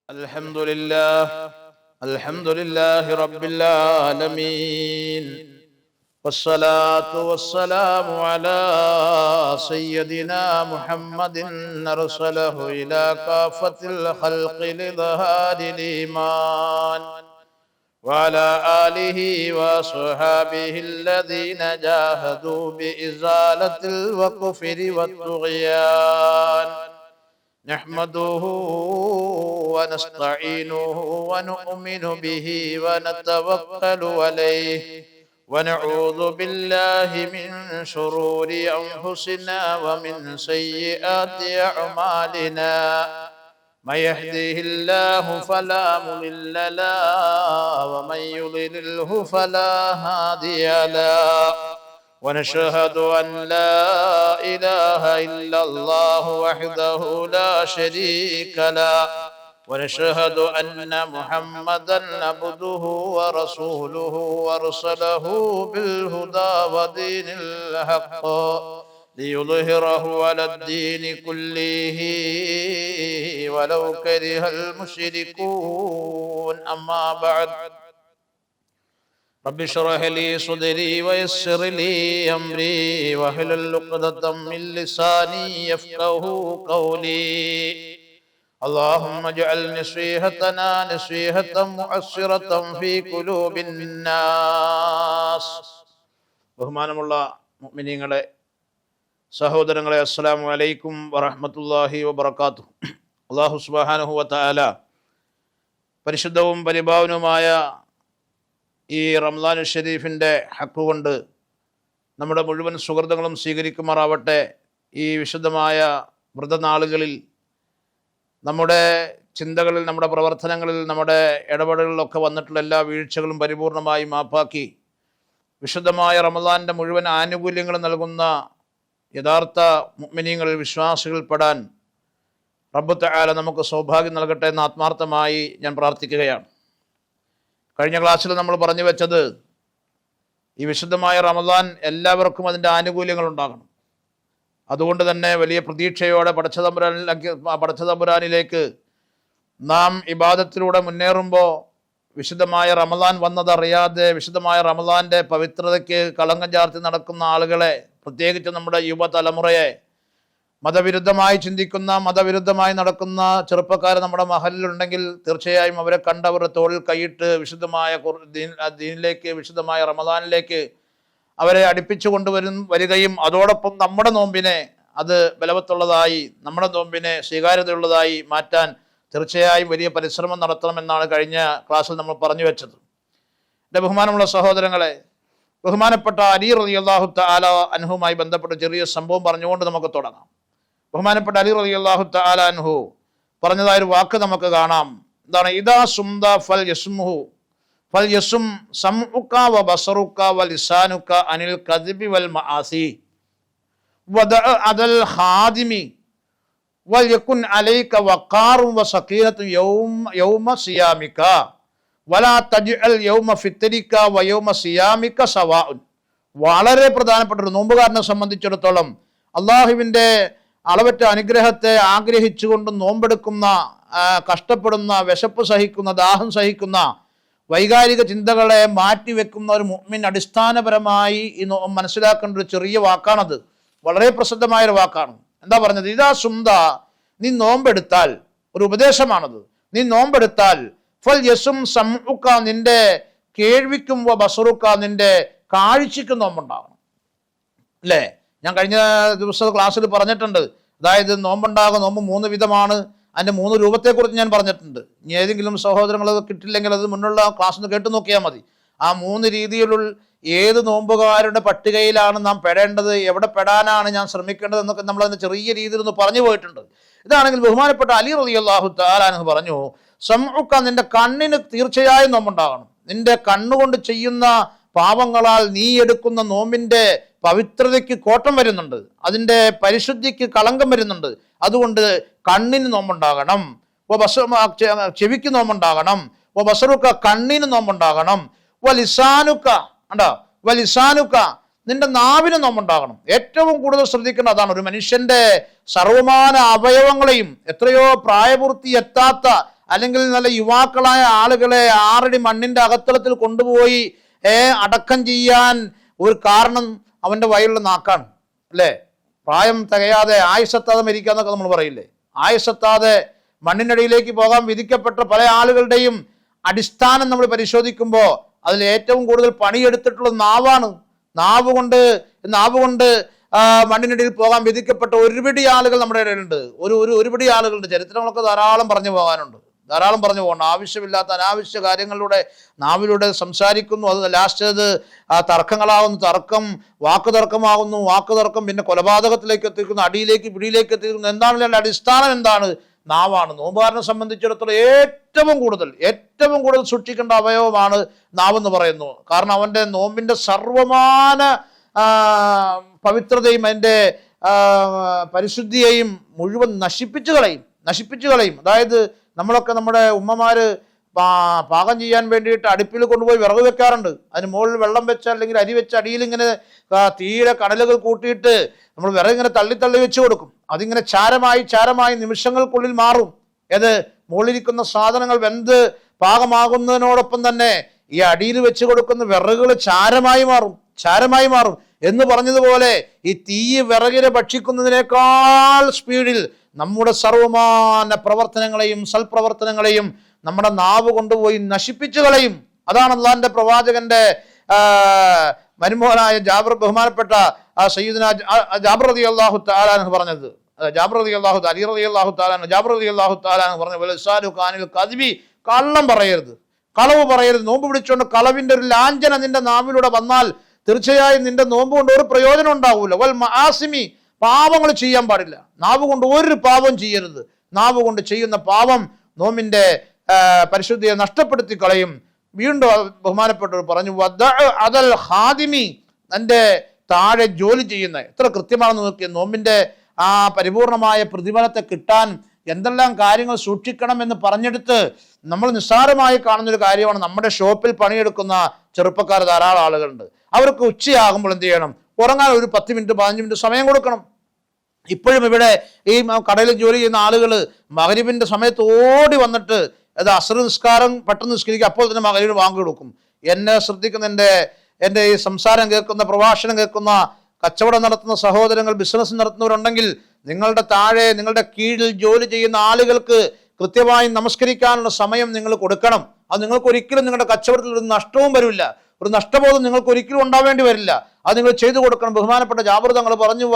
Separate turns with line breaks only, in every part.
الحمد لله رب العالمين، والصلاة والسلام على سيدنا محمد أرسله إلى كافة الخلق لظهار الإيمان، وعلى آله وصحابه الذين جاهدوا بإزالة الكفر والطغيان. نحمده ونستعينه ونؤمن به ونتوكل عليه، ونعوذ بالله من شرور أنفسنا ومن سيئات أعمالنا. من يهده الله فلا مضل له، ومن يضلله فلا هادي له. ونشهد أن لا إله إلا الله وحده لا شريك له، ونشهد أن محمدا عبده ورسوله أرسله بالهدى ودين الحق ليظهره على الدين كله ولو كره المشركون. أما بعد، رب اشرح لي صدري ويسر لي أمري واحلل عقدة من لساني يفقهوا قولي. اللهم اجعل نصيحتنا نصيحة مؤثرة في قلوب الناس. ബഹുമാനമുള്ള മുഅ്മിനീങ്ങളെ, സഹോദരങ്ങളെ, അസ്സലാമു അലൈക്കും വറഹ്മത്തുള്ളാഹി വബറകാതുഹു. അല്ലാഹു സുബ്ഹാനഹു വ തആല പരിശുദ്ധവും പരിപാവനവുമായ ഈ റംളാൻ ഷരീഫിൻ്റെ ഹക്ക് കൊണ്ട് നമ്മുടെ മുഴുവൻ സുഹൃത്തുക്കളും സ്വീകരിക്കുമാറാവട്ടെ. ഈ വിശുദ്ധമായ വ്രതനാളുകളിൽ നമ്മുടെ ചിന്തകളിൽ, നമ്മുടെ പ്രവർത്തനങ്ങളിൽ, നമ്മുടെ ഇടപെടലുകളിലൊക്കെ വന്നിട്ടുള്ള എല്ലാ വീഴ്ചകളും പരിപൂർണമായി മാപ്പാക്കി വിശുദ്ധമായ റമളാൻ്റെ മുഴുവൻ ആനുകൂല്യങ്ങളും നൽകുന്ന യഥാർത്ഥ മുഅ്മിനീങ്ങളിൽ, വിശ്വാസികൾപ്പെടാൻ റബ്ബ് തആല നമുക്ക് സൗഭാഗ്യം നൽകട്ടെ എന്ന് ആത്മാർത്ഥമായി ഞാൻ പ്രാർത്ഥിക്കുകയാണ്. കഴിഞ്ഞ ക്ലാസ്സിൽ നമ്മൾ പറഞ്ഞു വെച്ചത്, ഈ വിശുദ്ധമായ റമളാൻ എല്ലാവർക്കും അതിൻ്റെ ആനുകൂല്യങ്ങൾ ഉണ്ടാകണം. അതുകൊണ്ട് തന്നെ വലിയ പ്രതീക്ഷയോടെ പടച്ചതമ്പുരാനിലേക്ക് നാം ഇബാദത്തിലൂടെ മുന്നേറുമ്പോൾ വിശുദ്ധമായ റമളാൻ വന്നതറിയാതെ വിശുദ്ധമായ റമളാൻ്റെ പവിത്രതയ്ക്ക് കളങ്കം ചാർത്തി നടക്കുന്ന ആളുകളെ, പ്രത്യേകിച്ച് നമ്മുടെ യുവതലമുറയെ, മതവിരുദ്ധമായി ചിന്തിക്കുന്ന, മതവിരുദ്ധമായി നടക്കുന്ന ചെറുപ്പക്കാർ നമ്മുടെ മഹലിലുണ്ടെങ്കിൽ തീർച്ചയായും അവരെ കണ്ടവരുടെ തോളിൽ കൈയിട്ട് വിശുദ്ധമായ ദീനിലേക്ക്, വിശുദ്ധമായ റമളാനിലേക്ക് അവരെ അടുപ്പിച്ചു വരികയും അതോടൊപ്പം നമ്മുടെ നോമ്പിനെ അത് ബലവത്തുള്ളതായി, നമ്മുടെ നോമ്പിനെ സ്വീകാര്യതയുള്ളതായി മാറ്റാൻ തീർച്ചയായും വലിയ പരിശ്രമം നടത്തണമെന്നാണ് കഴിഞ്ഞ ക്ലാസ്സിൽ നമ്മൾ പറഞ്ഞു വെച്ചത്. എൻ്റെ ബഹുമാനമുള്ള സഹോദരങ്ങളെ, ബഹുമാനപ്പെട്ട അലി റളിയല്ലാഹു തആല അൻഹുമായി ബന്ധപ്പെട്ട ചെറിയ സംഭവം പറഞ്ഞുകൊണ്ട് നമുക്ക് തുടങ്ങാം. ബഹുമാനപ്പെട്ട അലി റളിയല്ലാഹു തആല അൻഹു പറഞ്ഞതായൊരു വാക്ക് നമുക്ക് കാണാം. എന്താണ്? ഇദാ സുംദ ഫൽ യസും സംഉക വ ബസറുക വ ലിസാനുക അനിൽ കദ്ബി വൽ മആസി വദഅ അദൽ ഖാദിമി വൽയകുൻ അലൈക വഖാറും വസഖീനത്തും യൗമ സിയാമിക വലാ തജ്അൽ യൗമ ഫിത്രിക വ യൗമ സിയാമിക സവാഉൻ. വളരെ പ്രധാനപ്പെട്ട ഒരു നോമ്പുകാരനെ സംബന്ധിച്ചിടത്തോളം അള്ളാഹുവിൻ്റെ അളവറ്റ അനുഗ്രഹത്തെ ആഗ്രഹിച്ചുകൊണ്ട് നോമ്പെടുക്കുന്ന, കഷ്ടപ്പെടുന്ന, വിശപ്പ് സഹിക്കുന്ന, ദാഹം സഹിക്കുന്ന, വൈകാരിക ചിന്തകളെ മാറ്റിവെക്കുന്ന ഒരു മുഅ്മിൻ അടിസ്ഥാനപരമായി മനസ്സിലാക്കേണ്ട ഒരു ചെറിയ വാക്കാണത്. വളരെ പ്രസിദ്ധമായൊരു വാക്കാണ്. എന്താ പറഞ്ഞത്? ഇദാ സുംദ, നീ നോമ്പെടുത്താൽ, ഒരു ഉപദേശമാണത്. നീ നോമ്പെടുത്താൽ ഫൽ യസും സംഉക, നിന്റെ കേൾവിക്കും വ ബസറുക, നിന്റെ കാഴ്ചയ്ക്കും നോമ്പുണ്ടാകണം. അല്ലേ? ഞാൻ കഴിഞ്ഞ ദിവസം ക്ലാസ്സിൽ പറഞ്ഞിട്ടുണ്ട്. അതായത് നോമ്പുണ്ടാകും, നോമ്പ് 3 വിധമാണ്. അതിൻ്റെ 3 രൂപത്തെക്കുറിച്ച് ഞാൻ പറഞ്ഞിട്ടുണ്ട്. ഇനി ഏതെങ്കിലും സഹോദരങ്ങൾ കിട്ടില്ലെങ്കിൽ അത് മുന്നുള്ള ക്ലാസ്സിൽ നിന്ന് കേട്ടു നോക്കിയാൽ മതി. ആ 3 രീതിയിലുള്ള ഏത് നോമ്പുകാരുടെ പട്ടികയിലാണ് നാം പെടേണ്ടത്, എവിടെ പെടാനാണ് ഞാൻ ശ്രമിക്കേണ്ടത് എന്നൊക്കെ നമ്മൾ അതിന് ചെറിയ രീതിയിൽ ഒന്ന് പറഞ്ഞു പോയിട്ടുണ്ട്. ഇതാണെങ്കിൽ ബഹുമാനപ്പെട്ട അലി റളിയല്ലാഹു തആല അൻഹു പറഞ്ഞു, സംഉക, നിന്റെ കണ്ണിന് തീർച്ചയായും നോമ്പുണ്ടാകണം. നിന്റെ കണ്ണുകൊണ്ട് ചെയ്യുന്ന പാപങ്ങളാൽ നീ എടുക്കുന്ന നോമ്പിൻ്റെ പവിത്രതയ്ക്ക് കോട്ടം വരുന്നുണ്ട്, അതിൻ്റെ പരിശുദ്ധിക്ക് കളങ്കം വരുന്നുണ്ട്. അതുകൊണ്ട് കണ്ണിന് നോമ്പുണ്ടാകണം, ചെവിക്ക് നോമ്പുണ്ടാകണം, ബസറുക, കണ്ണിന് നോമ്പുണ്ടാകണം, വലിസാനുക, വലിസാനുക, നിന്റെ നാവിന് നോമ്പുണ്ടാകണം. ഏറ്റവും കൂടുതൽ ശ്രദ്ധിക്കേണ്ട അതാണ്. ഒരു മനുഷ്യന്റെ സർവമാന അവയവങ്ങളെയും, എത്രയോ പ്രായപൂർത്തി എത്താത്ത അല്ലെങ്കിൽ നല്ല യുവാക്കളായ ആളുകളെ 6 അടി മണ്ണിന്റെ അകത്തളത്തിൽ കൊണ്ടുപോയി അടക്കം ചെയ്യാൻ ഒരു കാരണം അവന്റെ വയലുള്ള നാക്കാണ്, അല്ലേ? പ്രായം തികയാതെ ആയുസ്സെത്താതെ മരിക്കുക എന്നൊക്കെ നമ്മൾ പറയില്ലേ? ആയുസ്സെത്താതെ മണ്ണിനടിയിലേക്ക് പോകാൻ വിധിക്കപ്പെട്ട പല ആളുകളുടെയും അടിസ്ഥാനം നമ്മൾ പരിശോധിക്കുമ്പോൾ അതിൽ ഏറ്റവും കൂടുതൽ പണിയെടുത്തിട്ടുള്ളത് നാവാണ്. നാവ് കൊണ്ട് മണ്ണിനടിയിൽ പോകാൻ വിധിക്കപ്പെട്ട ഒരുപിടി ആളുകൾ നമ്മുടെ ഇടയിലുണ്ട്. ഒരുപിടി ആളുകളുണ്ട്. ചരിത്രങ്ങളൊക്കെ ധാരാളം പറഞ്ഞു പോകാനുണ്ട്, ധാരാളം പറഞ്ഞു പോകണം. ആവശ്യമില്ലാത്ത അനാവശ്യ കാര്യങ്ങളിലൂടെ നാവിലൂടെ സംസാരിക്കുന്നു. അത് ലാസ്റ്റ് തർക്കങ്ങളാകുന്നു. വാക്ക് തർക്കം പിന്നെ കൊലപാതകത്തിലേക്ക് എത്തിക്കുന്നു, അടിയിലേക്ക് പിടിയിലേക്ക് എത്തിക്കുന്നു. എന്താണ് അതിന്റെ അടിസ്ഥാനം? എന്താണ്? നാവാണ്. നോമ്പുകാരനെ സംബന്ധിച്ചിടത്തോളം ഏറ്റവും കൂടുതൽ സൂക്ഷിക്കേണ്ട അവയവമാണ് നാവെന്ന് പറയുന്നു. കാരണം അവന്റെ നോമ്പിന്റെ സർവമാന പവിത്രതയും അതിന്റെ പരിശുദ്ധിയെയും മുഴുവൻ നശിപ്പിച്ചു കളയും. അതായത് നമ്മളൊക്കെ നമ്മുടെ ഉമ്മമാര് പാകം ചെയ്യാൻ വേണ്ടിയിട്ട് അടുപ്പിൽ കൊണ്ടുപോയി വിറക് വെക്കാറുണ്ട്. അതിന് മുകളിൽ വെള്ളം വെച്ച് അല്ലെങ്കിൽ അരി വെച്ച് അടിയിൽ ഇങ്ങനെ തീരെ കടലുകൾ കൂട്ടിയിട്ട് നമ്മൾ വിറക് ഇങ്ങനെ തള്ളി വെച്ച് കൊടുക്കും. അതിങ്ങനെ ചാരമായി നിമിഷങ്ങൾക്കുള്ളിൽ മാറും. മുകളിലിരിക്കുന്ന സാധനങ്ങൾ വെന്ത് പാകമാകുന്നതിനോടൊപ്പം തന്നെ ഈ അടിയിൽ വെച്ച് കൊടുക്കുന്ന വിറകുകൾ ചാരമായി മാറും എന്ന് പറഞ്ഞതുപോലെ ഈ തീ വിറകിനെ ഭക്ഷിക്കുന്നതിനേക്കാൾ സ്പീഡിൽ നമ്മുടെ സർവമാന പ്രവർത്തനങ്ങളെയും സൽപ്രവർത്തനങ്ങളെയും നമ്മുടെ നാവ് കൊണ്ടുപോയി നശിപ്പിച്ചു കളയും. അതാണ് അള്ളാഹിന്റെ പ്രവാചകന്റെ മരുമോനായ ബഹുമാനപ്പെട്ട സയ്യിദുന ജാബിർ റളിയല്ലാഹു തആല അൻഹു പറഞ്ഞത്. ജാബിർ റളിയല്ലാഹു തആല, അലി റളിയല്ലാഹു തആല, ജാബിർ റളിയല്ലാഹു തആല പറഞ്ഞ വലസാലു കാനിൽ കദ്ബി, കള്ളം പറയരുത്, കളവ് പറയരുത്. നോമ്പ് പിടിച്ചുകൊണ്ട് കളവിന്റെ ഒരു ലാഞ്ചന നിന്റെ നാവിലൂടെ വന്നാൽ തീർച്ചയായും നിന്റെ നോമ്പ് കൊണ്ട് ഒരു പ്രയോജനം ഉണ്ടാവൂല. വൽ മആസിമി, പാപങ്ങൾ ചെയ്യാൻ പാടില്ല. നാവ് കൊണ്ട് ഒരു പാപം ചെയ്യരുത്. നാവ് കൊണ്ട് ചെയ്യുന്ന പാപം നോമ്പിന്റെ പരിശുദ്ധിയെ നഷ്ടപ്പെടുത്തി കളയും. വീണ്ടും ബഹുമാനപ്പെട്ടവർ പറഞ്ഞു, അതൽ ഹാദിമി, തൻ്റെ താഴെ ജോലി ചെയ്യുന്ന, എത്ര കൃത്യമാണെന്ന് നോക്കിയ നോമ്പിന്റെ ആ പരിപൂർണമായ പ്രതിഫലത്തെ കിട്ടാൻ എന്തെല്ലാം കാര്യങ്ങൾ സൂക്ഷിക്കണം എന്ന് പറഞ്ഞെടുത്ത് നമ്മൾ നിസ്സാരമായി കാണുന്നൊരു കാര്യമാണ്. നമ്മുടെ ഷോപ്പിൽ പണിയെടുക്കുന്ന ചെറുപ്പക്കാർ ധാരാളം ആളുകളുണ്ട്. അവർക്ക് ഉച്ചയാകുമ്പോൾ എന്ത് ചെയ്യണം? ഉറങ്ങാൻ ഒരു 10 മിനിറ്റ് 15 മിനിറ്റ് സമയം കൊടുക്കണം. ഇപ്പോഴും ഇവിടെ ഈ കടയിൽ ജോലി ചെയ്യുന്ന ആളുകൾ മഗ്‌രിബിന്റെ സമയത്ത് ഓടി വന്നിട്ട് അസ്ർ നിസ്കാരം പെട്ടെന്ന് നിസ്കരിക്കുക, അപ്പോൾ തന്നെ മഗ്‌രിബിന് വാങ്ങി കൊടുക്കും. എന്നെ ശ്രദ്ധിക്കുന്ന എൻ്റെ ഈ സംസാരം കേൾക്കുന്ന, പ്രഭാഷണം കേൾക്കുന്ന, കച്ചവടം നടത്തുന്ന സഹോദരങ്ങൾ, ബിസിനസ് നടത്തുന്നവരുണ്ടെങ്കിൽ നിങ്ങളുടെ താഴെ നിങ്ങളുടെ കീഴിൽ ജോലി ചെയ്യുന്ന ആളുകൾക്ക് കൃത്യമായി നമസ്കരിക്കാനുള്ള സമയം നിങ്ങൾ കൊടുക്കണം. അത് നിങ്ങൾക്ക് ഒരിക്കലും നിങ്ങളുടെ കച്ചവടത്തിൽ ഒരു നഷ്ടവും വരില്ല, ഒരു നഷ്ടബോധം നിങ്ങൾക്ക് ഒരിക്കലും ഉണ്ടാവേണ്ടി വരില്ല. അത് നിങ്ങൾ ചെയ്തു കൊടുക്കണം. ബഹുമാനപ്പെട്ട ജാബിർ തങ്ങൾ പറഞ്ഞു,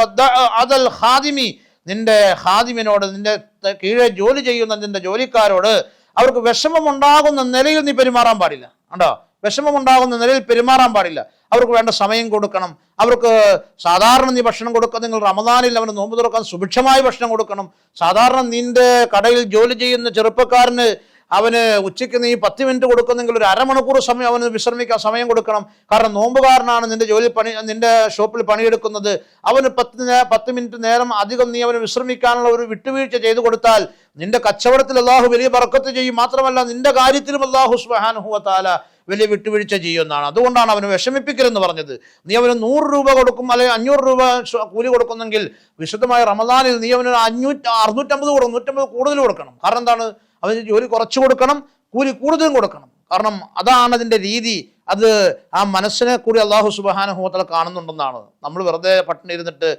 അതൽ ഹാദിമി, നിന്റെ ഹാദിമിനോട്, നിന്റെ കീഴെ ജോലി ചെയ്യുന്ന നിന്റെ ജോലിക്കാരോട് അവർക്ക് വിഷമമുണ്ടാകുന്ന നിലയിൽ നീ പെരുമാറാൻ പാടില്ല. കണ്ടോ? വിഷമമുണ്ടാകുന്ന നിലയിൽ പെരുമാറാൻ പാടില്ല. അവർക്ക് വേണ്ട സമയം കൊടുക്കണം. അവർക്ക് സാധാരണ നീ ഭക്ഷണം കൊടുക്കുക. നിങ്ങൾ റമദാനിൽ അവന് നോമ്പ് തുറക്കാൻ സുഭിക്ഷമായ ഭക്ഷണം കൊടുക്കണം. സാധാരണ നിന്റെ കടയിൽ ജോലി ചെയ്യുന്ന ചെറുപ്പക്കാരന് അവന് ഉച്ചയ്ക്ക് നീ 10 മിനിറ്റ് കൊടുക്കുന്നെങ്കിൽ ഒരു അരമണിക്കൂർ സമയം അവന് വിശ്രമിക്കാൻ സമയം കൊടുക്കണം. കാരണം നോമ്പുകാരനാണ് നിന്റെ ഷോപ്പിൽ പണിയെടുക്കുന്നത്. അവന് 10 മിനിറ്റ് നേരം അധികം നീ അവന് വിശ്രമിക്കാനുള്ള ഒരു വിട്ടുവീഴ്ച ചെയ്തു കൊടുത്താൽ നിന്റെ കച്ചവടത്തിൽ അല്ലാഹു വലിയ ബർക്കത്ത് ചെയ്യും. മാത്രമല്ല നിന്റെ കാര്യത്തിലും അല്ലാഹു സുബ്ഹാനഹു വ തആല വലിയ വിട്ടുവീഴ്ച ചെയ്യുന്നതാണ്. അതുകൊണ്ടാണ് അവന് വിഷമിപ്പിക്കലെന്ന് പറഞ്ഞത്. നീ അവന് 100 രൂപ കൊടുക്കും, അല്ലെങ്കിൽ 500 രൂപ കൂലി കൊടുക്കുന്നെങ്കിൽ വിശുദ്ധമായ റമദാനിൽ നീ അവന് 650 കൊടുക്കും, 150 കൂടുതൽ കൊടുക്കണം. കാരണം എന്താണ്? അവന് ജോലി കുറച്ച് കൊടുക്കണം, കൂലി കൂടുതലും കൊടുക്കണം. കാരണം അതാണ് അതിൻ്റെ രീതി. അത് ആ മനസ്സിനെ കൂടി അല്ലാഹു സുബ്ഹാനഹു വ തആല കാണുന്നുണ്ടെന്നാണ്. നമ്മൾ വെറുതെ പട്ടിണി ഇരുന്നിട്ട്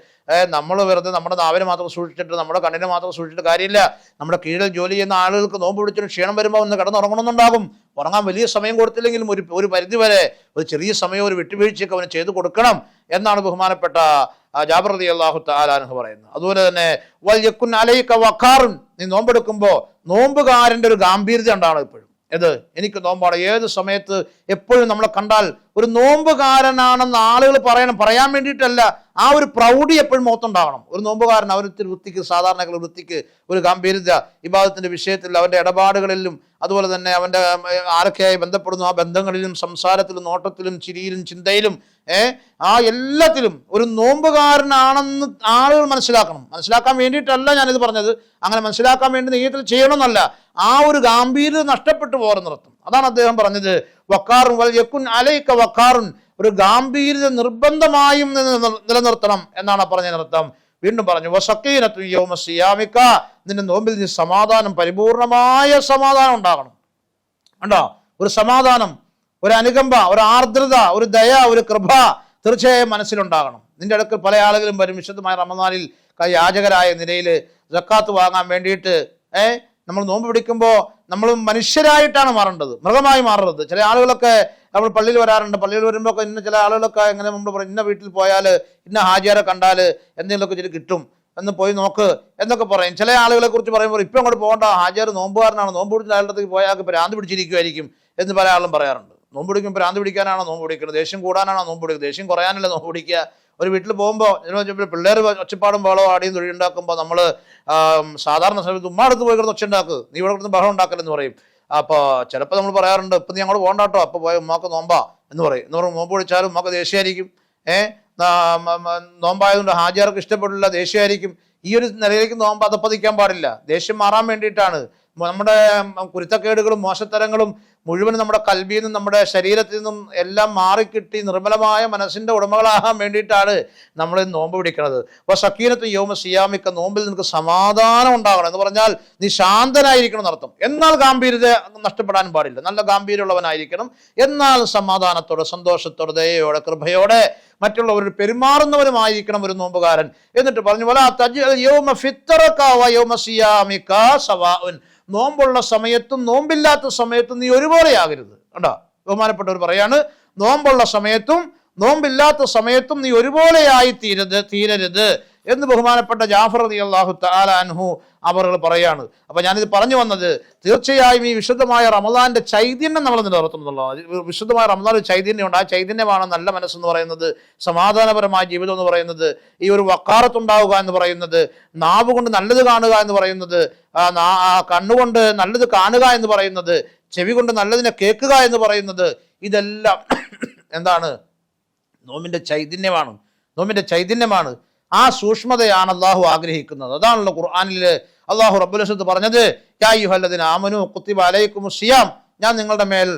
നമ്മൾ വെറുതെ നമ്മുടെ നാവിനെ മാത്രം സൂക്ഷിച്ചിട്ട് നമ്മുടെ കണ്ണിനെ മാത്രം സൂക്ഷിച്ചിട്ട് കാര്യമില്ല. നമ്മുടെ കീഴിൽ ജോലി ചെയ്യുന്ന ആളുകൾക്ക് നോമ്പ് പിടിച്ചിട്ട് ക്ഷീണം വരുമ്പോൾ ഒന്ന് കിടന്നുറങ്ങണമെന്നുണ്ടാകും. ഉറങ്ങാൻ വലിയ സമയം കൊടുത്തില്ലെങ്കിലും ഒരു പരിധി വരെ ഒരു ചെറിയ സമയം ഒരു വിട്ടുവീഴ്ചയൊക്കെ അവന് ചെയ്തു കൊടുക്കണം എന്നാണ് ബഹുമാനപ്പെട്ട ജാബിർ റളിയല്ലാഹു തആല അൻഹു പറയുന്നത്. അതുപോലെ തന്നെ വൽ യകുൻ അലൈക വഖാറുൻ, നീ നോമ്പെടുക്കുമ്പോൾ നോമ്പുകാരൻ്റെ ഒരു ഗാംഭീര്യത ഉണ്ടാവണം എപ്പോഴും. എനിക്ക് നോമ്പാണ്. ഏത് സമയത്ത് എപ്പോഴും നമ്മളെ കണ്ടാൽ ഒരു നോമ്പുകാരനാണെന്ന് ആളുകൾ പറയാൻ വേണ്ടിയിട്ടല്ല, ആ ഒരു പ്രൗഢി എപ്പോഴും മുഖത്തുണ്ടാവണം. ഒരു നോമ്പുകാരൻ അവനൊരു വൃത്തിക്ക്, സാധാരണ വൃത്തിക്ക്, ഒരു ഗാംഭീര്യത ഇബാദത്തിന്റെ വിഷയത്തിൽ, അവന്റെ ഇടപാടുകളിലും, അതുപോലെ തന്നെ അവന്റെ ആരൊക്കെയായി ബന്ധപ്പെടുന്നു ആ ബന്ധങ്ങളിലും, സംസാരത്തിലും, നോട്ടത്തിലും, ചിരിയിലും, ചിന്തയിലും, ആ എല്ലാത്തിലും ഒരു നോമ്പുകാരനാണെന്ന് ആളുകൾ മനസ്സിലാക്കാൻ വേണ്ടിയിട്ടല്ല ഞാനിത് പറഞ്ഞത്. അങ്ങനെ മനസ്സിലാക്കാൻ വേണ്ടി നെയ്യത്തിൽ ചെയ്യണമെന്നല്ല, ആ ഒരു ഗാംഭീര്യത നഷ്ടപ്പെട്ടു പോരുന്നിടത്തും. അതാണ് അദ്ദേഹം പറഞ്ഞത്. വക്കാറുൻ വൽ യകുൻ അലൈക വക്കാറുൻ, ഒരു ഗാംഭീര്യത നിർബന്ധമായും നിലനിർത്തണം എന്നാണ് പറഞ്ഞതിനർത്ഥം. വീണ്ടും പറഞ്ഞു വസക്കീനത്തു യൗമ സിയാമിക, നിന്റെ നോമ്പിൽ നീ സമാധാനം, പരിപൂർണമായ സമാധാനം ഉണ്ടാകണം. കണ്ടോ, ഒരു സമാധാനം, ഒരു അനുകമ്പ, ഒരു ആർദ്രത, ഒരു ദയ, ഒരു കൃപ തീർച്ചയായും മനസ്സിലുണ്ടാകണം. നിന്റെ അടുക്കൽ പല ആളുകളും വരും വിശുദ്ധമായ റമദാനിൽ യാചകരായ നിലയിൽ സക്കാത്ത് വാങ്ങാൻ വേണ്ടിയിട്ട്. നമ്മൾ നോമ്പ് പിടിക്കുമ്പോൾ നമ്മൾ മനുഷ്യരായിട്ടാണ് മാറേണ്ടത്, മൃഗമായി മാറരുത്. ചില ആളുകളൊക്കെ നമ്മൾ പള്ളിയിൽ വരാറുണ്ട്. പള്ളിയിൽ വരുമ്പോൾ ഇന്ന ചില ആളുകളൊക്കെ എങ്ങനെ നമ്മൾ പറയും, ഇന്ന വീട്ടിൽ പോയാൽ ഇന്ന ഹാജിയാരെ കണ്ടാൽ എന്തെങ്കിലുമൊക്കെ ഇതിൽ കിട്ടും, എന്ന് പോയി നോക്ക് എന്നൊക്കെ പറയും. ചില ആളുകളെ കുറിച്ച് പറയുമ്പോൾ ഇപ്പം അങ്ങോട്ട് പോകേണ്ട, ഹാജിയാർ നോമ്പുകാരനാണ്, നോമ്പ് പിടിച്ച ആളുടെ പോയാൽ ഭ്രാന്ത് പിടിച്ചിരിക്കുമായിരിക്കും എന്ന് പല ആളും പറയാറുണ്ട്. നോമ്പ് പിടിക്കും ഭ്രാന്ത് പിടിക്കാനാണോ നോമ്പ് പിടിക്കുന്നത്? ദേഷ്യം കൂടാനാണോ നോമ്പ് പിടിക്കുന്നത്? ദേഷ്യം കുറയാനല്ല നോമ്പ് പിടിക്കുക. ഒരു വീട്ടിൽ പോകുമ്പോൾ പിള്ളേർ ഒച്ചപ്പാടും ബഹളവും ആടിയും തൊഴിലുണ്ടാക്കുമ്പോൾ നമ്മൾ സാധാരണ സമയത്ത് ഉമ്മ അടുത്ത് പോയി കിടന്ന് ഒച്ച ഉണ്ടാക്ക്, നീ ഇവിടെ കിടന്ന് ബഹളം ഉണ്ടാക്കലെന്ന് പറയും. അപ്പോൾ ചിലപ്പോൾ നമ്മൾ പറയാറുണ്ട്, ഇപ്പം നീ അങ്ങോട്ട് പോകണ്ട കേട്ടോ, അപ്പോൾ പോയ ഉമ്മാക്ക് നോമ്പാ എന്ന് പറയും. എന്ന് പറഞ്ഞാൽ നോമ്പ് പിടിച്ചാലും ഉമ്മാക്ക് ദേഷ്യമായിരിക്കും. നോമ്പായതുകൊണ്ട് ഹാജിയാർക്ക് ഇഷ്ടപ്പെടില്ല, ദേഷ്യമായിരിക്കും. ഈ ഒരു നിലയിലേക്ക് നോമ്പ് അതപ്പതിക്കാൻ പാടില്ല. ദേഷ്യം മാറാൻ വേണ്ടിയിട്ടാണ്. നമ്മുടെ കുരുത്തക്കേടുകളും മോശത്തരങ്ങളും മുഴുവനും നമ്മുടെ കൽബിയിൽ നിന്നും നമ്മുടെ ശരീരത്തിൽ നിന്നും എല്ലാം മാറിക്കിട്ടി നിർമ്മലമായ മനസ്സിന്റെ ഉടമകളാകാൻ വേണ്ടിയിട്ടാണ് നമ്മൾ നോമ്പ് പിടിക്കുന്നത്. അപ്പോൾ സക്കീനത്ത് യൗമ സിയാമിക, നോമ്പിൽ നിനക്ക് സമാധാനം ഉണ്ടാകണം എന്ന് പറഞ്ഞാൽ നീ ശാന്തനായിരിക്കണം എന്നർത്ഥം. എന്നാൽ ഗാംഭീര്യത നഷ്ടപ്പെടാൻ പാടില്ല, നല്ല ഗാംഭീര്യമുള്ളവനായിരിക്കണം. എന്നാൽ സമാധാനത്തോടെ, സന്തോഷത്തോടെ, ദയയോടെ, കൃപയോടെ മറ്റുള്ളവർ പെരുമാറുന്നവരുമായിരിക്കണം ഒരു നോമ്പുകാരൻ. എന്നിട്ട് പറഞ്ഞു വലാ തജ്അൽ യൗമ ഫിത്രക വ യൗമ സിയാമിക സവാഉൻ, നോമ്പുള്ള സമയത്തും നോമ്പില്ലാത്ത സമയത്തും നീ ഒരുപോലെയാകരുത്. കണ്ടോ, ബഹുമാനപ്പെട്ടവർ പറയാണ്, നോമ്പുള്ള സമയത്തും നോമ്പില്ലാത്ത സമയത്തും നീ ഒരുപോലെയായി തീരരുത് എന്ന് ബഹുമാനപ്പെട്ട ജാഫർ റളിയല്ലാഹു തആല അൻഹു അവർ പറയാണ്. അപ്പൊ ഞാനിത് പറഞ്ഞു വന്നത്, തീർച്ചയായും ഈ വിശുദ്ധമായ റമദാന്റെ ചൈതന്യം നമ്മൾ നിലനിർത്തുന്നുള്ളത്. വിശുദ്ധമായ റമദാൻ ഒരു ചൈതന്യമുണ്ട്. ആ ചൈതന്യമാണ് നല്ല മനസ്സെന്ന് പറയുന്നത്, സമാധാനപരമായ ജീവിതം എന്ന് പറയുന്നത്, ഈ ഒരു വക്കാറത്തുണ്ടാവുക എന്ന് പറയുന്നത്, നാവ് കൊണ്ട് നല്ലത് കാണുക എന്ന് പറയുന്നത്, കണ്ണുകൊണ്ട് നല്ലത് കാണുക എന്ന് പറയുന്നത്, ചെവി കൊണ്ട് നല്ലതിനെ കേൾക്കുക എന്ന് പറയുന്നത്, ഇതെല്ലാം എന്താണ്? നോമ്പിന്റെ ചൈതന്യമാണ്, നോമ്പിന്റെ ചൈതന്യമാണ്. ആ സൂക്ഷ്മതയാണ് അള്ളാഹു ആഗ്രഹിക്കുന്നത്. അതാണല്ലോ ഖുർആനിൽ അള്ളാഹു റബ്ബുൽ ഇസ്സത്ത് പറഞ്ഞത്, യാ അയ്യുഹല്ലദീന ആമനൂ കുത്തിബ അലൈക്കുമുസ് സിയാം, ഞാൻ നിങ്ങളുടെ മേൽ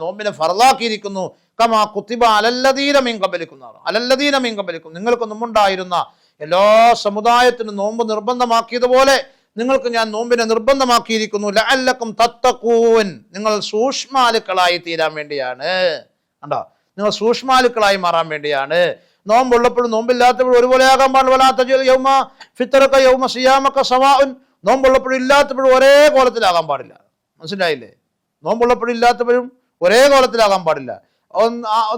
നോമ്പിനെ ഫർളാക്കിയിരിക്കുന്നു, കമാ കുത്തിബ അലല്ലദീന മിൻ ഖബലിക്കും, അലല്ലദീന മിൻ ഖബലിക്കും, നിങ്ങൾക്ക് മുമ്പുണ്ടായിരുന്ന എല്ലാ സമുദായത്തിനും നോമ്പ് നിർബന്ധമാക്കിയതുപോലെ നിങ്ങൾക്ക് ഞാൻ നോമ്പിനെ നിർബന്ധമാക്കിയിരിക്കുന്നു, ലഅല്ലക്കും തത്തഖൂൻ, നിങ്ങൾ സൂക്ഷ്മാലുക്കളായി തീരാൻ വേണ്ടിയാണ്. കണ്ടോ, നിങ്ങൾ സൂക്ഷ്മാലുക്കളായി മാറാൻ വേണ്ടിയാണ്. നോമ്പുള്ളപ്പോഴും നോമ്പില്ലാത്തപ്പോഴും ഒരുപോലെ ആകാൻ പാടില്ല. ഫിത്രക യൗമ സിയാമക സവാഉൻ, നോമ്പുള്ളപ്പോഴും ഇല്ലാത്തപ്പോഴും ഒരേ കോലത്തിലാകാൻ പാടില്ല. മനസ്സിലായില്ലേ? നോമ്പുള്ളപ്പോഴും ഇല്ലാത്തപ്പോഴും ഒരേ കോലത്തിലാകാൻ പാടില്ല.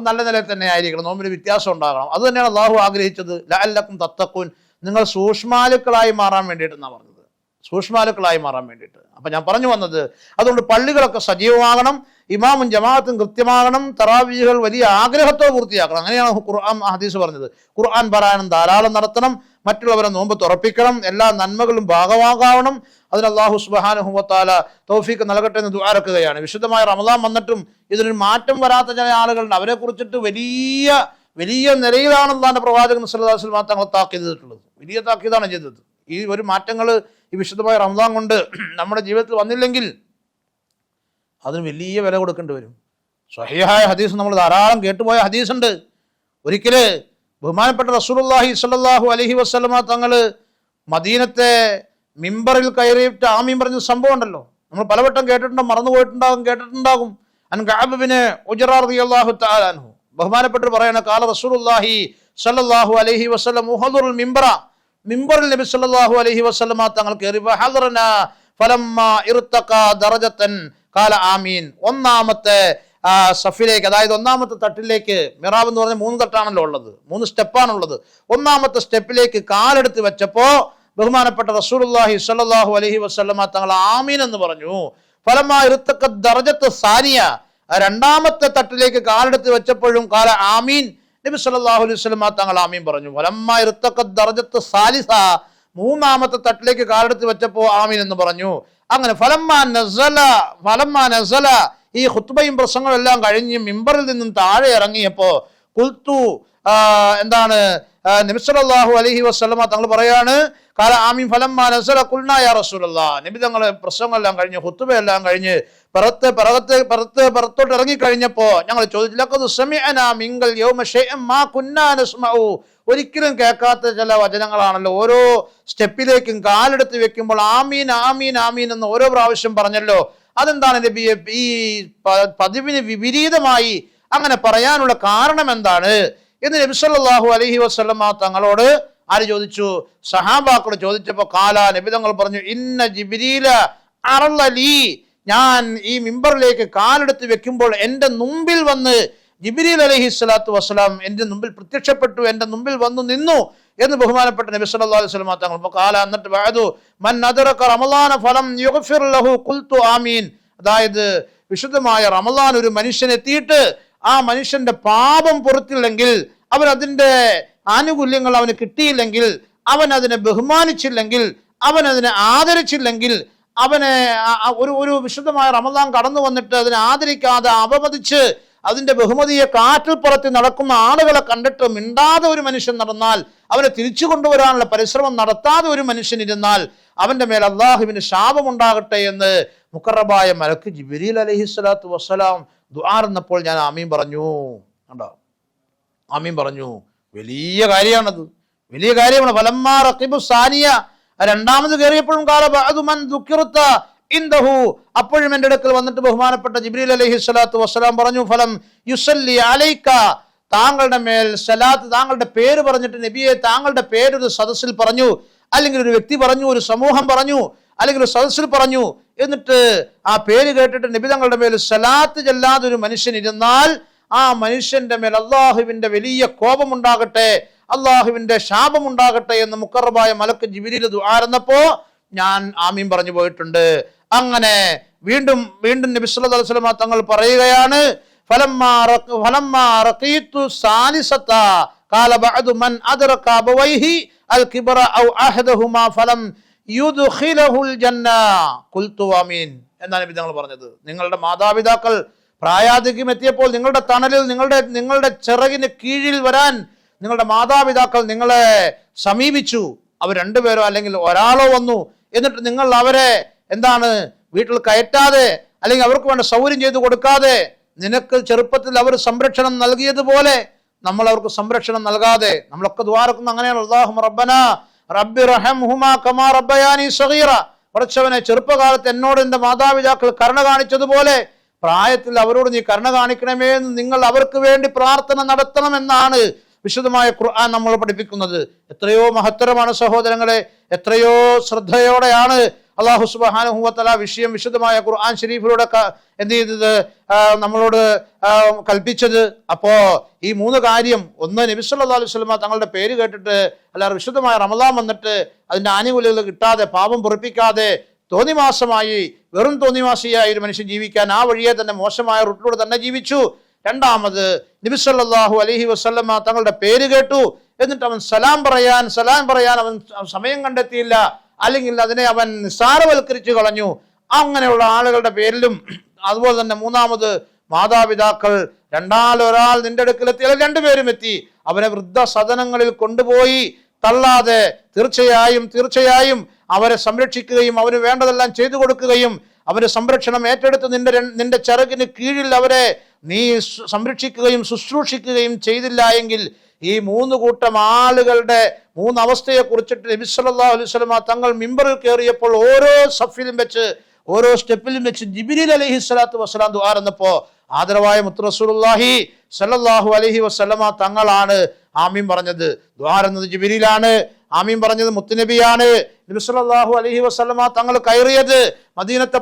നല്ല നിലയിൽ തന്നെ ആയിരിക്കണം. നോമ്പിന് വ്യത്യാസം ഉണ്ടാകണം. അത് തന്നെയാണ് അള്ളാഹു ആഗ്രഹിച്ചത്. ലഅല്ലക്കും തത്തഖൂൻ, നിങ്ങൾ സൂക്ഷ്മാലുക്കളായി മാറാൻ വേണ്ടിയിട്ടെന്നാണ് പറഞ്ഞത്, സൂക്ഷ്മാലുക്കളായി മാറാൻ വേണ്ടിയിട്ട്. അപ്പൊ ഞാൻ പറഞ്ഞു വന്നത്, അതുകൊണ്ട് പള്ളികളൊക്കെ സജീവമാകണം, ഇമാമും ജമാഅത്തും കൃത്യമാകണം, തറാവീഹുകൾ വലിയ ആഗ്രഹത്തോടെ പൂർത്തിയാക്കണം. അങ്ങനെയാണ് ഖുർആൻ ഹദീസ് പറഞ്ഞത്. ഖുർആൻ പാരായണം ധാരാളം നടത്തണം, മറ്റുള്ളവരെ നോമ്പ് തുറപ്പിക്കണം, എല്ലാ നന്മകളും ഭാഗമാകാവണം. അതിന് അല്ലാഹു സുബ്ഹാനഹു വ തആല തൗഫീഖ് നൽകട്ടെ എന്ന് ദുആ ചെയ്യുകയാണ്. വിശുദ്ധമായ റമദാൻ വന്നിട്ടും ഇതിനൊരു മാറ്റം വരാത്ത ചില ആളുകളുണ്ട്. അവരെ കുറിച്ചിട്ട് വലിയ വലിയ നിലയിലാണ് അല്ലാഹുവിന്റെ പ്രവാചകൻ സല്ലല്ലാഹു അലൈഹി വസല്ലം തങ്ങൾ താക്കീത് ചെയ്തിട്ടുള്ളത്. വലിയ താക്കീതാണ് ചെയ്തത്. ഈ ഒരു മാറ്റങ്ങൾ ഈ വിശുദ്ധമായ റമദാൻ കൊണ്ട് നമ്മുടെ ജീവിതത്തിൽ വന്നില്ലെങ്കിൽ അതിന് വലിയ വില കൊടുക്കേണ്ടി വരും. സ്വഹീഹായ ഹദീസ് നമ്മൾ ധാരാളം കേട്ടുപോയ ഹദീസുണ്ട്. ഒരിക്കല് ബഹുമാനപ്പെട്ട റസൂലുള്ളാഹി സ്വല്ലല്ലാഹു അലൈഹി വസല്ലമ തങ്ങൾ മദീനത്തെ മിമ്പറിൽ കയറിയിട്ട് ആമീൻ പറഞ്ഞ സംഭവം ഉണ്ടല്ലോ, നമ്മൾ പലവട്ടം കേട്ടിട്ടുണ്ടാകും, മറന്നുപോയിട്ടുണ്ടാകും, കേട്ടിട്ടുണ്ടാകും. അൻ കഅബ് ബിൻ ഉജ്റ റളിയല്ലാഹു തആല അൻഹു ബഹുമാനപ്പെട്ടവർ പറയണ, കാല റസൂലുള്ളാഹി സ്വല്ലല്ലാഹു അലൈഹി വസല്ലം ഉഹദുറുൽ മിമ്പറ, മിമ്പറിൽ നബി സല്ലല്ലാഹു അലൈഹി വസല്ലമ തങ്ങൾ കയറി, ഫഹദറനാ ഫലമ്മാ ഇർതഖ ദറജതൻ ഖാല ആമീൻ, ഒന്നാമത്തെ സഫിലേക്ക്, അതായത് ഒന്നാമത്തെ തട്ടിലേക്ക്, മിറാബ് എന്ന് പറഞ്ഞാൽ 3 തട്ടാണല്ലോ ഉള്ളത്, 3 സ്റ്റെപ്പാണുള്ളത്. ഒന്നാമത്തെ സ്റ്റെപ്പിലേക്ക് കാലെടുത്ത് വെച്ചപ്പോ ബഹുമാനപ്പെട്ട റസൂലുള്ളാഹി സ്വല്ലല്ലാഹു അലൈഹി വസല്ലമ തങ്ങൾ ആമീൻ എന്ന് പറഞ്ഞു. ഫലമ്മാ ഇർതഖ ദറജത്ത് സാനിയ, രണ്ടാമത്തെ തട്ടിലേക്ക് കാലെടുത്ത് വെച്ചപ്പോഴും ഖാല ആമീൻ, നബി സല്ലല്ലാഹു അലൈഹി വസല്ലമ തങ്ങൾ ആമീൻ പറഞ്ഞു. ഫലമ്മാ ഇർതഖ ദറജത്ത് സാലിസ, മൂന്നാമത്തെ തട്ടിലേക്ക് കാലെടുത്ത് വെച്ചപ്പോ ആമീൻ എന്ന് പറഞ്ഞു. അങ്ങനെ ഫലമ്മാ നസല, ഈ ഖുത്ബയും പ്രസംഗവും എല്ലാം കഴിഞ്ഞ് മിമ്പറിൽ നിന്നും താഴെ ഇറങ്ങിയപ്പോ ഖുൽതു, എന്താണ്, നബി സല്ലല്ലാഹു അലൈഹി വസല്ലമ തങ്ങൾ പറയാണ്, കാല ആമീൻ ഫലമ്മാ നസല ഖുൽനാ യാ റസൂലല്ലാഹ്, നബി തങ്ങളെ പ്രസംഗമെല്ലാം കഴിഞ്ഞ് ഖുത്ബയെല്ലാം കഴിഞ്ഞ് പുറത്തോട്ട് ഇറങ്ങി കഴിഞ്ഞപ്പോ ഞങ്ങൾ ചോദിച്ചു, ലഖദ് സമിഅനാ മിങ്കൽ യൗമ ശൈഅൻ മാ കുന്നാ നസ്മഉ ഒരിക്കലും കേൾക്കാത്ത ചില വചനങ്ങളാണല്ലോ. ഓരോ സ്റ്റെപ്പിലേക്കും കാലെടുത്ത് വെക്കുമ്പോൾ ആമീൻ ആമീൻ ആമീൻ എന്ന് ഓരോ പ്രാവശ്യം പറഞ്ഞല്ലോ. അതെന്താണ് നബിയെ ഈ പതിവിന് വിപരീതമായി അങ്ങനെ പറയാനുള്ള കാരണം എന്താണ് എന്ന് നബി സല്ലല്ലാഹു അലൈഹി വസല്ലമ തങ്ങളോട് ആര് ചോദിച്ചു? സഹാബാക്കളോട് ചോദിച്ചപ്പോൾ കാല നബി തങ്ങൾ പറഞ്ഞു, ഇന്ന ജിബ്രീല അറളലി, ഞാൻ ഈ മിമ്പറിലേക്ക് കാലെടുത്ത് വെക്കുമ്പോൾ എൻ്റെ മുമ്പിൽ വന്ന് ജിബ്രീൽ അലൈഹി സ്വലാത്തു വസ്സലാം എൻ്റെ മുമ്പിൽ പ്രത്യക്ഷപ്പെട്ടു, എൻ്റെ മുമ്പിൽ വന്നു നിന്നു എന്ന് ബഹുമാനപ്പെട്ട നബി സല്ലല്ലാഹു അലൈഹി വസല്ലം തങ്ങൾ കാല. എന്നിട്ട് ബഅദു മൻ അദ്റക റമളാന ഫലം യുഗ്ഫിർ ലഹു ഖുൽതു ആമീൻ. അതായത് വിശുദ്ധമായ റമളാൻ ഒരു മനുഷ്യൻ എത്തിയിട്ട് ആ മനുഷ്യന്റെ പാപം പൊറുത്തില്ലെങ്കിൽ, അവൻ അതിൻ്റെ ആനുകൂല്യങ്ങൾ അവന് കിട്ടിയില്ലെങ്കിൽ, അവൻ അതിനെ ബഹുമാനിച്ചില്ലെങ്കിൽ, അവൻ അതിനെ ആദരിച്ചില്ലെങ്കിൽ, അവനെ ഒരു വിശുദ്ധമായ റമളാൻ കടന്നു വന്നിട്ട് അതിനെ ആദരിക്കാതെ അപമതിച്ച് അതിന്റെ ബഹുമതിയെ കാറ്റിൽ പുറത്ത് നടക്കുന്ന ആളുകളെ കണ്ടിട്ട് മിണ്ടാതെ ഒരു മനുഷ്യൻ നടന്നാൽ, അവനെ തിരിച്ചു കൊണ്ടുവരാനുള്ള പരിശ്രമം നടത്താതെ ഒരു മനുഷ്യൻ ഇരുന്നാൽ അവന്റെ മേൽ അള്ളാഹുവിന് ശാപമുണ്ടാകട്ടെ എന്ന് മുഖറബായ മലക്ക് ജിബ്രീൽ അലൈഹിസ്സലാത്തു വസ്സലാം ദുആർന്നപ്പോൾ ഞാൻ ആമീൻ പറഞ്ഞു. കണ്ടോ, ആമീൻ പറഞ്ഞു. വലിയ കാര്യമാണത്, വലിയ കാര്യമാണ്. ഫലമ്മാ റഖിബു സാനിയ, രണ്ടാമത് കയറിയപ്പോഴും കാല ബഅദു മൻ ദുക്കിറത ഇൻദഹു, അപ്പോഴും എൻ്റെ അടുക്കൽ വന്നിട്ട് ബഹുമാനപ്പെട്ട ജിബ്രീൽ അലൈഹിസ്സലാത്തു വസ്സലാം പറഞ്ഞു, ഫലം യുസല്ലി അലൈക, താങ്കളുടെ മേൽ സലാത്ത്, താങ്കളുടെ പേര് പറഞ്ഞിട്ട് നബിയെ താങ്കളുടെ പേരൊരു സദസ്സിൽ പറഞ്ഞു, അല്ലെങ്കിൽ ഒരു വ്യക്തി പറഞ്ഞു, ഒരു സമൂഹം പറഞ്ഞു, അല്ലെങ്കിൽ ഒരു സദസ്സിൽ പറഞ്ഞു, എന്നിട്ട് ആ പേര് കേട്ടിട്ട് നബി തങ്ങളുടെ മേൽ സലാത്ത് ചെല്ലാതെ ഒരു മനുഷ്യൻ ഇരുന്നാൽ ആ മനുഷ്യന്റെ മേൽ അള്ളാഹുവിന്റെ വലിയ കോപമുണ്ടാകട്ടെ, അള്ളാഹുവിന്റെ ശാപമുണ്ടാകട്ടെ എന്ന് മുഖറബായ മലക്ക് ജിബ്രീൽ ദുആർന്നപ്പോ ഞാൻ ആമീൻ പറഞ്ഞു പോയിട്ടുണ്ട്. അങ്ങനെ വീണ്ടും വീണ്ടും നബി സല്ലല്ലാഹു അലൈഹി വസല്ലം തങ്ങൾ പറയുകയാണ്, ഫലമ്മാ റഖീതു സാലിസത ഖാല ബഅദു മൻ അദ്റക അബവൈഹി അൽ കിബ്റ ഔ അഹദഹുമാ ഫലം യുദ്ഖിലഹുൽ ജന്ന ഖുൽതു ആമീൻ എന്നാണ് നബി തങ്ങൾ പറഞ്ഞത്. നിങ്ങളുടെ മാതാപിതാക്കൾ പ്രായാധിക്യം എത്തിയപ്പോൾ നിങ്ങളുടെ തണലിൽ നിങ്ങളുടെ ചിറകിന് കീഴിൽ വരാൻ നിങ്ങളുടെ മാതാപിതാക്കൾ നിങ്ങളെ സമീപിച്ചു. അവർ രണ്ടുപേരോ അല്ലെങ്കിൽ ഒരാളോ വന്നു, എന്നിട്ട് നിങ്ങൾ അവരെ എന്താണ് വീട്ടിൽ കയറ്റാതെ അല്ലെങ്കിൽ അവർക്ക് വേണ്ട സൗകര്യം ചെയ്തു കൊടുക്കാതെ, നിനക്ക് ചെറുപ്പത്തിൽ അവർ സംരക്ഷണം നൽകിയതുപോലെ നമ്മൾ അവർക്ക് സംരക്ഷണം നൽകാതെ, നമ്മളൊക്കെ ദ്വാരക്കുന്ന അങ്ങനെയാണ്. അല്ലാഹുമ്മ റബ്ബനാ റബ്ബി റഹംഹുമാ കമാ റബ്ബയാനി സഗീറ, കുറച്ചവനെ ചെറുപ്പകാലത്ത് എന്നോട് എൻ്റെ മാതാപിതാക്കൾ കരുണ കാണിച്ചതുപോലെ പ്രായത്തിൽ അവരോട് നീ കരുണ കാണിക്കണമേ എന്ന് നിങ്ങൾ അവർക്ക് വേണ്ടി പ്രാർത്ഥന നടത്തണമെന്നാണ് വിശുദ്ധമായ ഖുർആൻ നമ്മൾ പഠിപ്പിക്കുന്നത്. എത്രയോ മഹത്തരമാണ് സഹോദരങ്ങളെ, എത്രയോ ശ്രദ്ധയോടെയാണ് അല്ലാഹു സുബ്ഹാനഹു വ തആല വിഷയം വിശുദ്ധമായ ഖുർആൻ ഷരീഫിലൂടെ എന്ത് ചെയ്തത്, നമ്മളോട് കൽപ്പിച്ചത്. അപ്പോ ഈ മൂന്ന് കാര്യം, ഒന്ന് നബി സല്ലല്ലാഹു അലൈഹി വസല്ലം തങ്ങളുടെ പേര് കേട്ടിട്ട് അല്ലാതെ വിശുദ്ധമായ റമളാൻ വന്നിട്ട് അതിന്റെ ആനുകൂല്യങ്ങൾ കിട്ടാതെ പാപം പൊറുപ്പിക്കാതെ തോന്നിമാസമായി വെറും തോന്നിമാസിയായി ഒരു മനുഷ്യൻ ജീവിക്കാൻ ആ വഴിയെ തന്നെ മോശമായ റൂട്ടിലൂടെ തന്നെ ജീവിച്ചു. രണ്ടാമത് നബി സല്ലല്ലാഹു അലൈഹി വസല്ലം തങ്ങളുടെ പേര് കേട്ടു, എന്നിട്ട് അവൻ സലാം പറയാൻ അവൻ സമയം കണ്ടെത്തിയില്ല, അല്ലെങ്കിൽ അതിനെ അവൻ നിസ്സാരവൽക്കരിച്ചു കളഞ്ഞു. അങ്ങനെയുള്ള ആളുകളുടെ പേരിലും അതുപോലെ തന്നെ മൂന്നാമത് മാതാപിതാക്കൾ രണ്ടാലൊരാൾ നിന്റെ അടുക്കലെത്തി, അല്ലെങ്കിൽ രണ്ടുപേരും എത്തി, അവരെ വൃദ്ധസദനങ്ങളിൽ കൊണ്ടുപോയി തള്ളാതെ തീർച്ചയായും അവരെ സംരക്ഷിക്കുകയും അവന് വേണ്ടതെല്ലാം ചെയ്തു കൊടുക്കുകയും അവന്റെ സംരക്ഷണം ഏറ്റെടുത്ത് നിന്റെ ചിറകിന് കീഴിൽ അവരെ നീ സംരക്ഷിക്കുകയും ശുശ്രൂഷിക്കുകയും ചെയ്തില്ല എങ്കിൽ ഈ മൂന്ന് കൂട്ടം ആളുകളുടെ മൂന്നവസ്ഥയെ കുറിച്ചിട്ട് നബി സല്ലല്ലാഹു അലൈഹി വസല്ലം തങ്ങൾ മിമ്പറിൽ കയറിയപ്പോൾ ഓരോ സഫിലും വെച്ച് ഓരോ സ്റ്റെപ്പിലും വെച്ച് ജിബ്രീൽ അലൈഹിസ്സലാത്തു വസ്സലാം ദുആർന്നപ്പോ ആദരവായ മുത്ത് റസൂലുള്ളാഹി സല്ലല്ലാഹു അലൈഹി വസല്ലം തങ്ങളാണ് ആമീൻ പറഞ്ഞത്. ദുആർന്നത് ജിബ്രീലാണ്, ആമീൻ പറഞ്ഞത് മുത്തുനബിയാണ്. നബി സല്ലല്ലാഹു അലൈഹി വസല്ലം തങ്ങൾ കയറിയത് മദീനത്തെ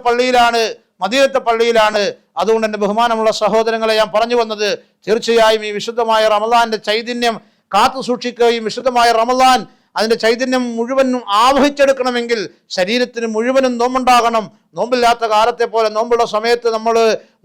പള്ളിയിലാണ്. അതുകൊണ്ട് എൻ്റെ ബഹുമാനമുള്ള സഹോദരങ്ങളെ, ഞാൻ പറഞ്ഞു വന്നത് തീർച്ചയായും ഈ വിശുദ്ധമായ റമളാന്റെ ചൈതന്യം കാത്തു സൂക്ഷിക്കുകയും വിശുദ്ധമായ റമളാൻ അതിന്റെ ചൈതന്യം മുഴുവനും ആവഹിച്ചെടുക്കണമെങ്കിൽ ശരീരത്തിന് മുഴുവനും നോമ്പുണ്ടാകണം. നോമ്പില്ലാത്ത കാലത്തെ പോലെ നോമ്പുള്ള സമയത്ത് നമ്മൾ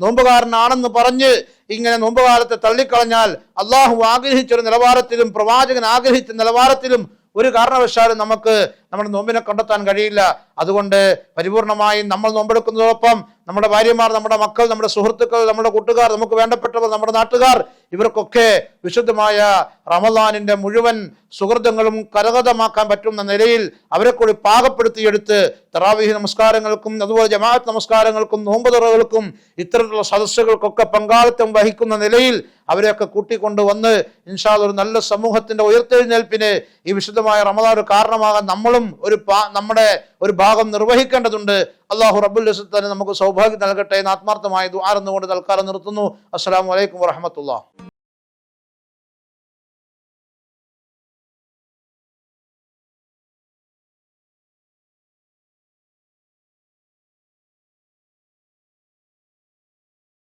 നോമ്പുകാരനാണെന്ന് പറഞ്ഞ് ഇങ്ങനെ നോമ്പുകാലത്തെ തള്ളിക്കളഞ്ഞാൽ അള്ളാഹു ആഗ്രഹിച്ചൊരു നിലവാരത്തിലും പ്രവാചകൻ ആഗ്രഹിച്ച നിലവാരത്തിലും ഒരു കാരണവശാലും നമുക്ക് നമ്മുടെ നോമ്പിനെ കണ്ടെത്താൻ കഴിയില്ല. അതുകൊണ്ട് പരിപൂർണമായും നമ്മൾ നോമ്പെടുക്കുന്നതോടൊപ്പം നമ്മുടെ ഭാര്യമാർ, നമ്മുടെ മക്കൾ, നമ്മുടെ സുഹൃത്തുക്കൾ, നമ്മുടെ കൂട്ടുകാർ, നമുക്ക് വേണ്ടപ്പെട്ടവർ, നമ്മുടെ നാട്ടുകാർ, ഇവർക്കൊക്കെ വിശുദ്ധമായ റമളാനിന്റെ മുഴുവൻ സുഹൃത്തുക്കളും കരഗതമാക്കാൻ പറ്റുന്ന നിലയിൽ അവരെ കൂടി പാകപ്പെടുത്തിയെടുത്ത് തറാവീഹ് നമസ്കാരങ്ങൾക്കും അതുപോലെ ജമാഅത്ത് നമസ്കാരങ്ങൾക്കും നോമ്പ് തുറകൾക്കും ഇത്തരത്തിലുള്ള സദസ്സുകൾക്കൊക്കെ പങ്കാളിത്തം വഹിക്കുന്ന നിലയിൽ അവരെയൊക്കെ കൂട്ടിക്കൊണ്ട് വന്ന് ഇൻഷാ അല്ലാഹ് ഒരു നല്ല സമൂഹത്തിന്റെ ഉയർത്തെഴുന്നേൽപ്പിന് ഈ വിശുദ്ധമായ റമദാൻ ഒരു കാരണമാകാൻ നമ്മളും നമ്മുടെ ഒരു ഭാഗം നിർവഹിക്കേണ്ടതുണ്ട്. അല്ലാഹു റബ്ബുൽ ഇസ്സത്ത് നമുക്ക് സൗഭാഗ്യം നൽകട്ടെ എന്ന് ആത്മാർത്ഥമായ ദുആ കൊണ്ട് തൽക്കാലം നിർത്തുന്നു. അസ്സലാമു അലൈക്കും വറഹ്മത്തുള്ളാഹി.